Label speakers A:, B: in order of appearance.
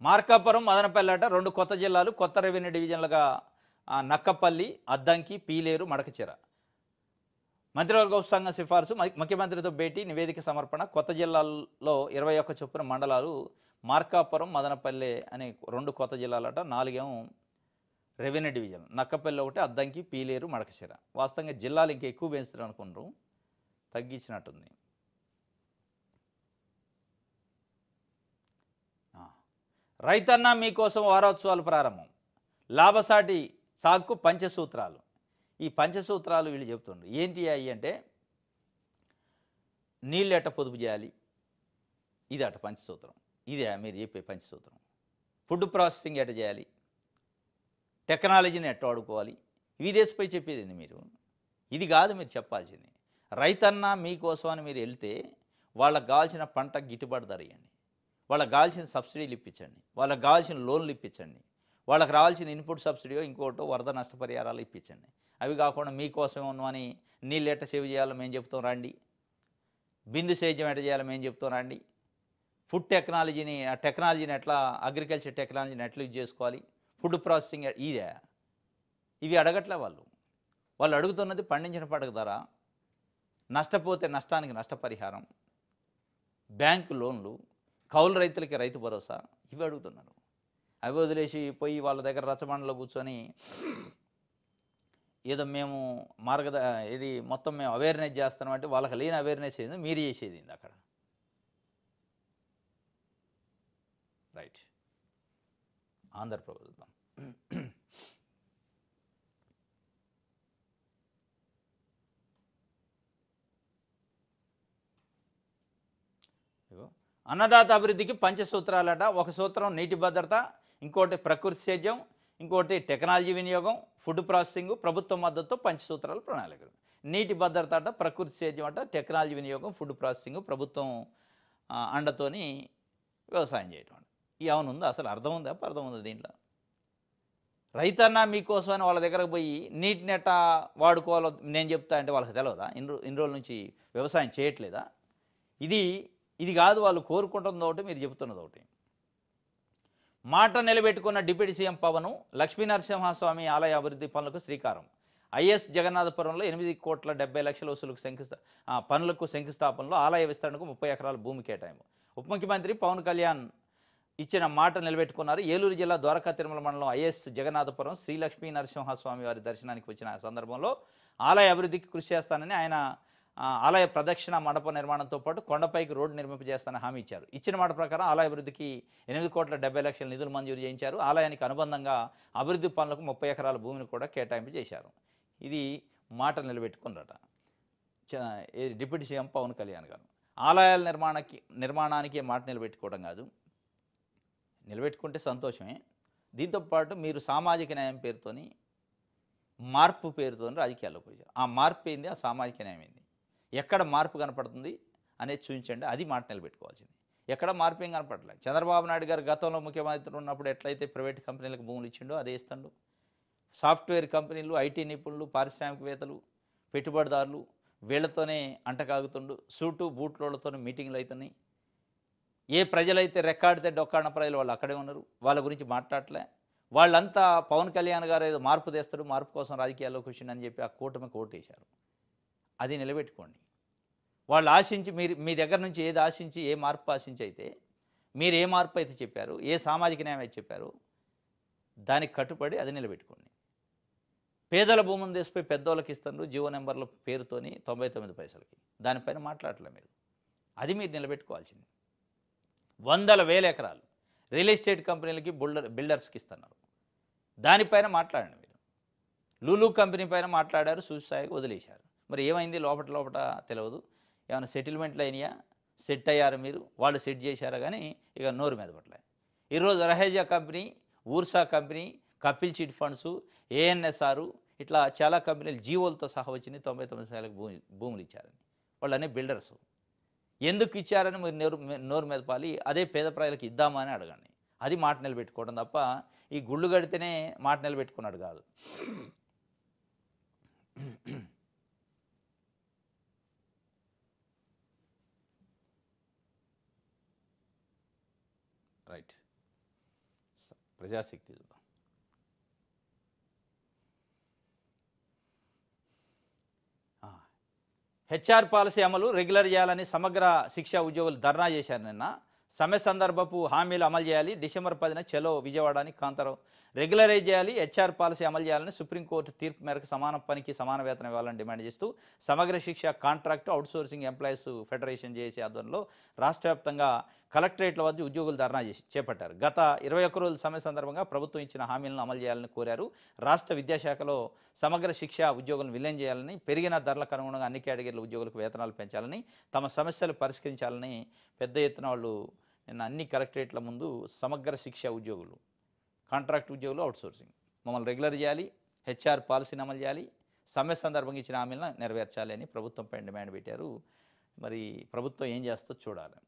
A: మార్కాపురం, మదనపల్లెట 2 కొత్త జిల్లాలు, కొత్త రెవెన్యూ డివిజన్లుగా నక్కపల్లి, అద్దంకి, పీలేరు, మడకచిర. మంత్రివర్గ ఉపసంఘం సిఫార్సు, ముఖ్యమంత్రితో భేటీ, నివేదిక సమర్పణ. కొత్త జిల్లాల్లో 21 చొప్పున మండలాలు. మార్కాపురం, మదనపల్లె అనే 2 కొత్త జిల్లాలట, 4 ఏమో రెవెన్యూ డివిజన్. నక్కపల్లి ఒకటి, అద్దంకి, పీలేరు, మడకచిర. వాస్తవంగా జిల్లాలు ఇంకా ఎక్కువ పెంచుతారు అనుకుంటారు, తగ్గించినట్టుంది. రైతన్న మీకోసం వారోత్సవాలు ప్రారంభం. లాభసాటి సాగుకు పంచసూత్రాలు. ఈ పంచసూత్రాలు వీళ్ళు చెబుతుండ్రు. ఏంటి అవి అంటే, నీళ్ళు ఎట్ట పొదుపు చేయాలి, ఇది అట పంచసూత్రం. ఇదే మీరు చెప్పే పంచసూత్రం. ఫుడ్ ప్రాసెసింగ్ ఎట్ట చేయాలి, టెక్నాలజీని ఎట్ట వాడుకోవాలి, విదేశపై చెప్పేది మీరు. ఇది కాదు మీరు చెప్పాల్సింది. రైతన్న మీకోసం అని మీరు వెళ్తే వాళ్ళకి కావాల్సిన పంట గిట్టుబాటు ధర ఇవ్వండి, వాళ్ళకి కావాల్సిన సబ్సిడీలు ఇప్పించండి, వాళ్ళకి కావాల్సిన లోన్లు ఇప్పించండి, వాళ్ళకి రావాల్సిన ఇన్పుట్ సబ్సిడీయో ఇంకోటో వరద నష్టపరిహారాలు ఇప్పించండి. అవి కాకుండా మీకోసం ఉన్నవని నీళ్ళు ఎట్ట సేవ్ చేయాలో మేము చెప్తాం రండి, బిందు సేద్యం ఎట్ట చేయాలో మేము చెప్తాం రండి, ఫుడ్ టెక్నాలజీని ఆ టెక్నాలజీని ఎట్లా అగ్రికల్చర్ టెక్నాలజీని ఎట్లా యూజ్ చేసుకోవాలి, ఫుడ్ ప్రాసెసింగ్ ఇదే. ఇవి అడగట్లే వాళ్ళు. వాళ్ళు అడుగుతున్నది పండించిన పంటకు ధర, నష్టపోతే నష్టానికి నష్టపరిహారం, బ్యాంకు లోన్లు, కౌలు రైతులకి రైతు భరోసా, ఇవి అడుగుతున్నారు. అవి వదిలేసి పోయి వాళ్ళ దగ్గర రచ్చబండలో కూర్చొని ఏదో మేము ఇది మొత్తం మేము అవేర్నెస్ చేస్తున్నాం అంటే వాళ్ళకి లేని అవేర్నెస్ ఏంది, మీరు చేసేది ఏంది అక్కడ. రైట్. ఆంధ్ర ప్రభుత్వం అన్నదాత అభివృద్ధికి పంచసూత్రాలట. ఒక సూత్రం నీటి భద్రత, ఇంకోటి ప్రకృతి సేద్యం, ఇంకోటి టెక్నాలజీ వినియోగం, ఫుడ్ ప్రాసెసింగ్, ప్రభుత్వ మద్దతుతో పంచసూత్రాల ప్రణాళికలు. నీటి భద్రత అట, ప్రకృతి సేద్యం అట, టెక్నాలజీ వినియోగం, ఫుడ్ ప్రాసెసింగ్, ప్రభుత్వం అండతోని వ్యవసాయం చేయటం అంట. ఈ అవునుందా అసలు, అర్థం ఉందా అర్థం ఉందా దీంట్లో? రైతన్న మీకోసం అని వాళ్ళ దగ్గరకు పోయి నీటిని ఎట్టా వాడుకోవాలో నేను చెప్తా అంటే వాళ్ళకి తెలియదా? ఇన్ని రోజుల నుంచి వ్యవసాయం చేయట్లేదా? ఇది కాదు వాళ్ళు కోరుకుంటున్నది ఒకటి, మీరు చెబుతున్నది ఒకటి. మాట నిలబెట్టుకున్న డిప్యూటీ సీఎం పవన్, లక్ష్మీనరసింహస్వామి ఆలయ అభివృద్ధి పనులకు శ్రీకారం. ఐఎస్ జగన్నాథపురంలో 8,70,00,000 వసూలుకు పనులకు శంకుస్థాపనలో ఆలయ విస్తరణకు 30 ఎకరాల భూమి కేటాయింపు. ఉప ముఖ్యమంత్రి పవన్ కళ్యాణ్ ఇచ్చిన మాట నిలబెట్టుకున్నారు. ఏలూరు జిల్లా ద్వారకా తిరుమల మండలం ఐఎస్ జగన్నాథపురం శ్రీ లక్ష్మీ నరసింహస్వామి వారి దర్శనానికి వచ్చిన సందర్భంలో ఆలయ అభివృద్ధికి కృషి చేస్తానని ఆయన ఆలయ ప్రదక్షిణ మండప నిర్మాణంతో పాటు కొండపైకి రోడ్డు నిర్మింపజేస్తానని హామీ ఇచ్చారు. ఇచ్చిన మాట ప్రకారం ఆలయ అభివృద్ధికి 8,70,00,000 నిధులు మంజూరు చేయించారు. ఆలయానికి అనుబంధంగా అభివృద్ధి పనులకు 30 ఎకరాల భూమిని కూడా కేటాయింపు చేశారు. ఇది మాట నిలబెట్టుకున్నారట డిప్యూటీ సీఎం పవన్ కళ్యాణ్ గారు. ఆలయాల నిర్మాణానికి మాట నిలబెట్టుకోవడం కాదు, నిలబెట్టుకుంటే సంతోషమే. దీంతోపాటు మీరు సామాజిక న్యాయం పేరుతోని, మార్పు పేరుతోని రాజకీయాల్లోకి వచ్చారు. ఆ మార్పు ఏంది, ఆ సామాజిక న్యాయం ఏంది, ఎక్కడ మార్పు కనపడుతుంది అనేది చూపించండి. అది మాట నిలబెట్టుకోవాల్సింది. ఎక్కడ మార్పు ఏం కనపడలేదు. చంద్రబాబు నాయుడు గారు గతంలో ముఖ్యమంత్రి ఉన్నప్పుడు ఎట్లయితే ప్రైవేట్ కంపెనీలకు భూములు ఇచ్చిండో అదే ఇస్తాడు. సాఫ్ట్వేర్ కంపెనీలు, ఐటీ నిపుణులు, పారిశ్రామికవేత్తలు, పెట్టుబడిదారులు వీళ్లతోనే అంటకాగుతుండు. సూటు బూట్లతో మీటింగ్లు అవుతున్నాయి. ఏ ప్రజలైతే రెక్కాడితే డొక్కాడిన ప్రజలు వాళ్ళు అక్కడే ఉన్నారు, వాళ్ళ గురించి మాట్లాడలే. వాళ్ళంతా పవన్ కళ్యాణ్ గారు ఏదో మార్పు తెస్తాడు, మార్పు కోసం రాజకీయాల్లోకి వచ్చిందని చెప్పి ఆ కూటమికి ఓటేశారు. అది నిలబెట్టుకోండి. వాళ్ళు ఆశించి మీ దగ్గర నుంచి ఏది ఆశించి, ఏ మార్పు ఆశించి అయితే మీరు ఏ మార్పు అయితే చెప్పారు, ఏ సామాజిక న్యాయం అయితే చెప్పారు, దానికి కట్టుబడి అది నిలబెట్టుకోండి. పేదల భూములను తీసిపోయి పెద్దోళ్ళకి ఇస్తున్నారు జీవో నెంబర్ల పేరుతోని 99 పైసలకి. దానిపైన మాట్లాడలే మీరు. అది మీరు నిలబెట్టుకోవాల్సింది. వందల వేల ఎకరాలు రియల్ ఎస్టేట్ కంపెనీలకి బిల్డర్స్కి ఇస్తున్నారు. దానిపైన మాట్లాడండి మీరు. లూలు కంపెనీ పైన మాట్లాడారు, చూసాయి వదిలేశారు. మరి ఏమైంది లోపల తెలియదు. ఏమైనా సెటిల్మెంట్లు అయినాయా, సెట్ అయ్యారు మీరు, వాళ్ళు సెట్ చేశారా కానీ ఇక నోరు మీద పట్టలే. ఈరోజు Raheja company, Ursa company, Kapil chit funds, ANSR, ఇట్లా చాలా కంపెనీలు జీవోలతో సహా వచ్చినాయి. 99 శాలకు భూములు ఇచ్చారని. వాళ్ళనే బిల్డర్స్. ఎందుకు ఇచ్చారని మీరు నోరు మెదపాలి. అదే పేద ప్రజలకు ఇద్దామా అని అడగండి. అది మాట నిలబెట్టుకోవడం తప్ప ఈ గుళ్ళు కడితేనే మాట నిలబెట్టుకున్నాడు కాదు. రైట్. ప్రజాశక్తి చూద్దాం. హెచ్ఆర్ పాలసీ అమలు రెగ్యులర్ చేయాలని సమగ్ర శిక్ష ఉద్యోగులు ధర్నా చేశారు నిన్న. సమ్మె సందర్భపు హామీలు అమలు చేయాలి, డిసెంబర్ 10న చలో విజయవాడ అని కాంతారావు. రెగ్యులరైజ్ చేయాలి, హెచ్ఆర్ పాలసీ అమలు చేయాలని సుప్రీంకోర్టు తీర్పు మేరకు సమాన పనికి సమాన వేతనం ఇవ్వాలని డిమాండ్ చేస్తూ సమగ్ర శిక్ష contract outsourcing employees federation JAC ఆధ్వర్యంలో రాష్ట్ర వ్యాప్తంగా కలెక్టరేట్ల వద్ద ఉద్యోగులు ధర్నా చేపట్టారు. గత 21 రోజుల సమ్మె సందర్భంగా ప్రభుత్వం ఇచ్చిన హామీలను అమలు చేయాలని కోరారు. రాష్ట్ర విద్యాశాఖలో సమగ్ర శిక్ష ఉద్యోగులను విలీనం చేయాలని, పెరిగిన ధరలకు అనుగుణంగా అన్ని కేటగిరీల ఉద్యోగులకు వేతనాలు పెంచాలని, తమ సమస్యలు పరిష్కరించాలని పెద్ద ఎత్తున వాళ్ళు నిన్న అన్ని కలెక్టరేట్ల ముందు సమగ్ర శిక్ష ఉద్యోగులు, కాంట్రాక్ట్ ఉద్యోగులు, అవుట్సోర్సింగ్ మమ్మల్ని రెగ్యులర్ చేయాలి, హెచ్ఆర్ పాలసీని అమలు చేయాలి, సమ్మె సందర్భంగా ఇచ్చిన హామీలను నెరవేర్చాలి అని ప్రభుత్వంపై డిమాండ్ పెట్టారు. మరి ప్రభుత్వం ఏం చేస్తుందో చూడాలి.